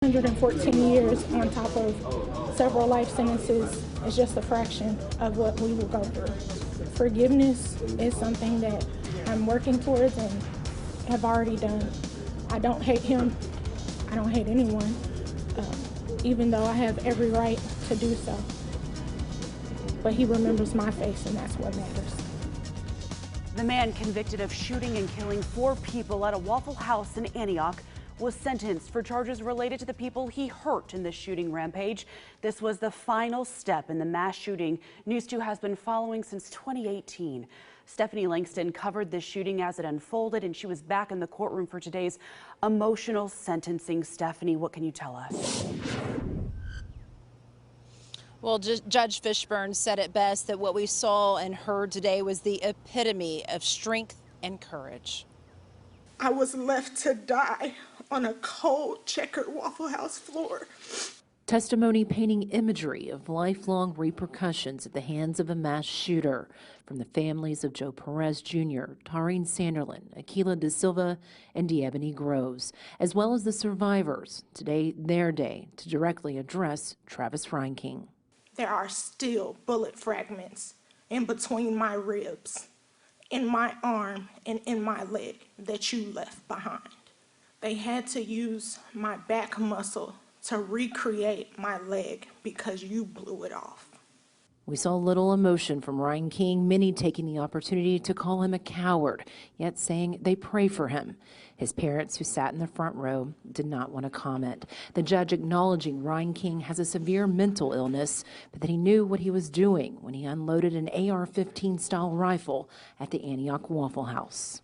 114 years on top of several life sentences is just a fraction of what we will go through. Forgiveness is something that I'm working towards and have already done. I don't hate him. I don't hate anyone, even though I have every right to do so. But he remembers my face, and that's what matters. The man convicted of shooting and killing 4 people at a Waffle House in Antioch was sentenced for charges related to the people he hurt in the shooting rampage. This was the final step in the mass shooting News 2 has been following since 2018. Stephanie Langston covered this shooting as it unfolded, and she was back in the courtroom for today's emotional sentencing. Stephanie, what can you tell us? Well, Judge Fishburne said it best that what we saw and heard today was the epitome of strength and courage. I was left to die on a cold, checkered Waffle House floor. Testimony painting imagery of lifelong repercussions at the hands of a mass shooter from the families of Joe Perez Jr., Tareen Sanderlin, Aquila Da Silva, and D'Ebony Groves, as well as the survivors. Today, their day to directly address Travis Reinking. There are still bullet fragments in between my ribs, in my arm, and in my leg that you left behind. They had to use my back muscle to recreate my leg because you blew it off. We saw little emotion from Reinking, many taking the opportunity to call him a coward, yet saying they pray for him. His parents, who sat in the front row, did not want to comment. The judge acknowledging Reinking has a severe mental illness, but that he knew what he was doing when he unloaded an AR-15 style rifle at the Antioch Waffle House.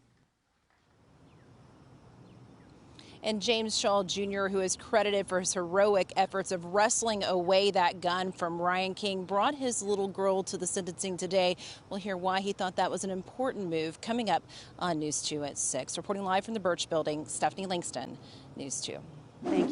And James Shaw Jr., who is credited for his heroic efforts of wrestling away that gun from Reinking, brought his little girl to the sentencing today. We'll hear why he thought that was an important move coming up on News 2 at 6. Reporting live from the Birch Building, Stephanie Langston, News 2. Thank you.